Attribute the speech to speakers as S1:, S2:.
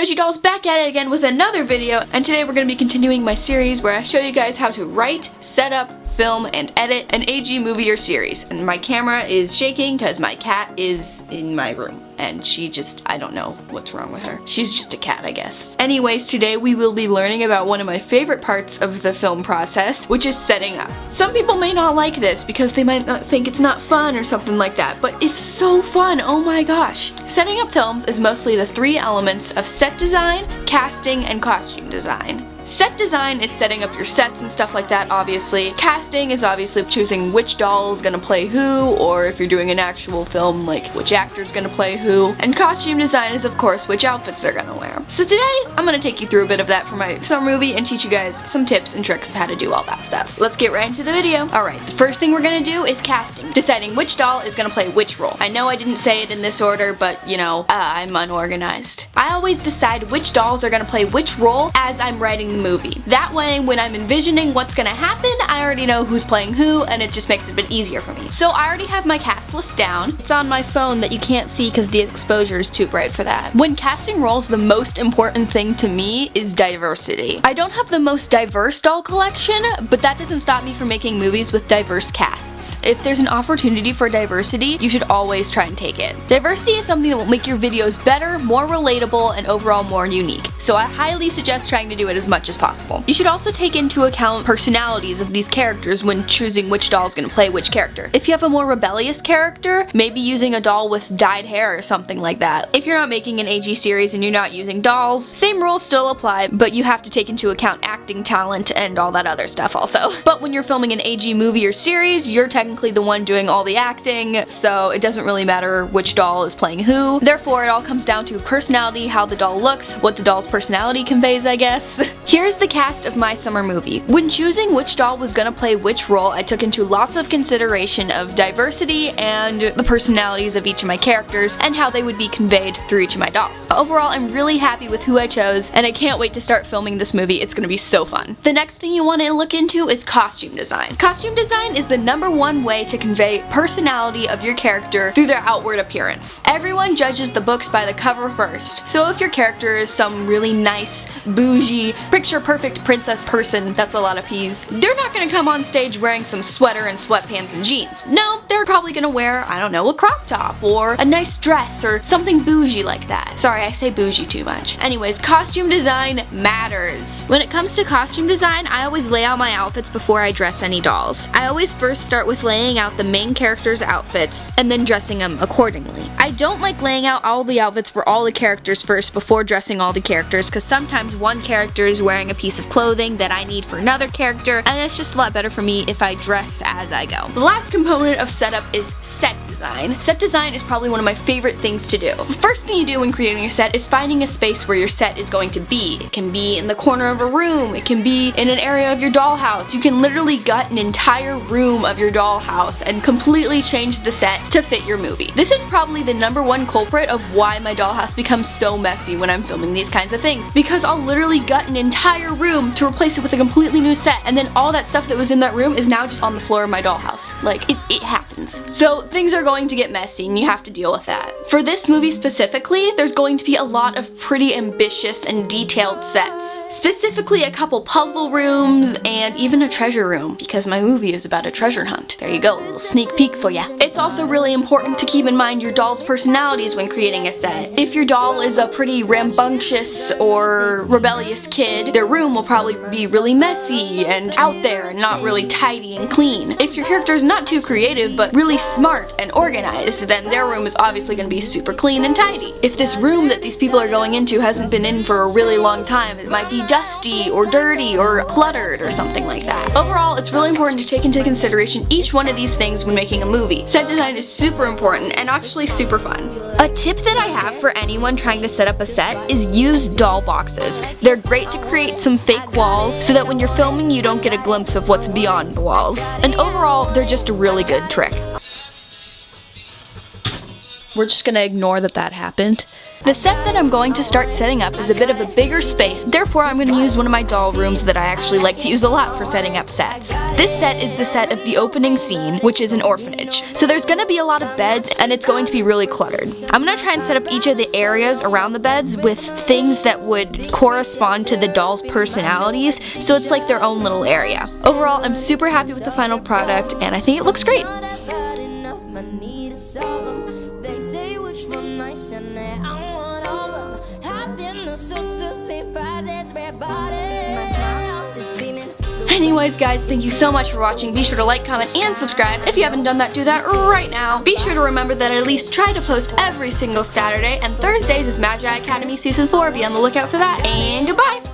S1: Doji Dolls back at it again with another video, and today we're going to be continuing my series where I show you guys how to write, set up, film, and edit an AG movie or series. And my camera is shaking because my cat is in my room. And she just, I don't know what's wrong with her. She's just a cat, I guess. Anyways, today we will be learning about one of my favorite parts of the film process, which is setting up. Some people may not like this because they might not think it's not fun or something like that, but it's so fun, oh my gosh. Setting up films is mostly the three elements of set design, casting, and costume design. Set design is setting up your sets and stuff like that, obviously. Casting is obviously choosing which doll is gonna play who, or if you're doing an actual film, like which actor's gonna play who. And costume design is, of course, which outfits they're gonna wear. So today, I'm gonna take you through a bit of that for my summer movie and teach you guys some tips and tricks of how to do all that stuff. Let's get right into the video. Alright, the first thing we're gonna do is casting. Deciding which doll is gonna play which role. I know I didn't say it in this order, but you know, I'm unorganized. I always decide which dolls are gonna play which role as I'm writing the movie. That way, when I'm envisioning what's gonna happen, I already know who's playing who, and it just makes it a bit easier for me. So I already have my cast list down. It's on my phone that you can't see because the exposure is too bright for that. When casting roles, the most important thing to me is diversity. I don't have the most diverse doll collection, but that doesn't stop me from making movies with diverse casts. If there's an opportunity for diversity, you should always try and take it. Diversity is something that will make your videos better, more relatable, and overall more unique. So I highly suggest trying to do it as much as possible. You should also take into account personalities of these characters when choosing which doll is going to play which character. If you have a more rebellious character, maybe using a doll with dyed hair or something like that. If you're not making an AG series and you're not using dolls, same rules still apply, but you have to take into account acting talent and all that other stuff also. But when you're filming an AG movie or series, you're technically the one doing all the acting, so it doesn't really matter which doll is playing who. Therefore, it all comes down to personality, how the doll looks, what the doll's personality conveys, I guess. Here's the cast of my summer movie. When choosing which doll was gonna play which role, I took into lots of consideration of diversity and the personalities of each of my characters and how they would be conveyed through each of my dolls. Overall, I'm really happy with who I chose, and I can't wait to start filming this movie. It's gonna be so fun. The next thing you want to look into is costume design. Costume design is the #1 way to convey personality of your character through their outward appearance. Everyone judges the books by the cover first, so if your character is some really nice, bougie, picture-perfect princess person, that's a lot of P's, they're not gonna come on stage wearing some sweater and sweatpants and jeans. No, they're probably gonna wear, I don't know, a crop top or a nice dress or something bougie like that. Sorry, I say bougie too much. Anyways, costume design matters. When it comes to costume design, I always lay out my outfits before I dress any dolls. I always first start with laying out the main character's outfits and then dressing them accordingly. I don't like laying out all the outfits for all the characters first before dressing all the characters, because sometimes one character is wearing a piece of clothing that I need for another character, and it's just a lot better for me if I dress as I go. The last component of setup is set design. Set design is probably one of my favorite things to do. The first thing you do when creating a set is finding a space where your set is going to be. It can be in the corner of a room, it can be in an area of your dollhouse. You can literally gut an entire room of your dollhouse and completely change the set to fit your movie. This is probably the #1 culprit of why my dollhouse becomes so messy when I'm filming these kinds of things, because I'll literally gut an entire room to replace it with a completely new set, and then all that stuff that was in that room is now just on the floor of my dollhouse. Like, it happens. So things are going to get messy and you have to deal with that. For this movie specifically, there's going to be a lot of pretty ambitious and detailed sets. Specifically a couple puzzle rooms and even a treasure room, because my movie is about a treasure hunt. There you go, a little sneak peek for ya. It's also really important to keep in mind your doll's personalities when creating a set. If your doll is a pretty rambunctious or rebellious kid, their room will probably be really messy and out there and not really tidy and clean. If your character is not too creative but really smart and organized, then their room is obviously going to be super clean and tidy. If this room that these people are going into hasn't been in for a really long time, it might be dusty or dirty or cluttered or something like that. Overall, it's really important to take into consideration each one of these things when making a movie. Set design is super important and actually super fun. A tip that I have for anyone trying to set up a set is use doll boxes. They're great to create some fake walls so that when you're filming you don't get a glimpse of what's beyond the walls. And overall, they're just a really good trick. we're just gonna ignore that happened. The set that I'm going to start setting up is a bit of a bigger space, therefore I'm going to use one of my doll rooms that I actually like to use a lot for setting up sets. This set is the set of the opening scene, which is an orphanage. So there's going to be a lot of beds and it's going to be really cluttered. I'm going to try and set up each of the areas around the beds with things that would correspond to the dolls' personalities, so it's like their own little area. Overall, I'm super happy with the final product and I think it looks great. Anyways guys, thank you so much for watching. Be sure to like, comment, and subscribe. If you haven't done that, do that right now. Be sure to remember that I at least try to post every single Saturday, and Thursdays is Magi Academy Season 4. Be on the lookout for that, and goodbye!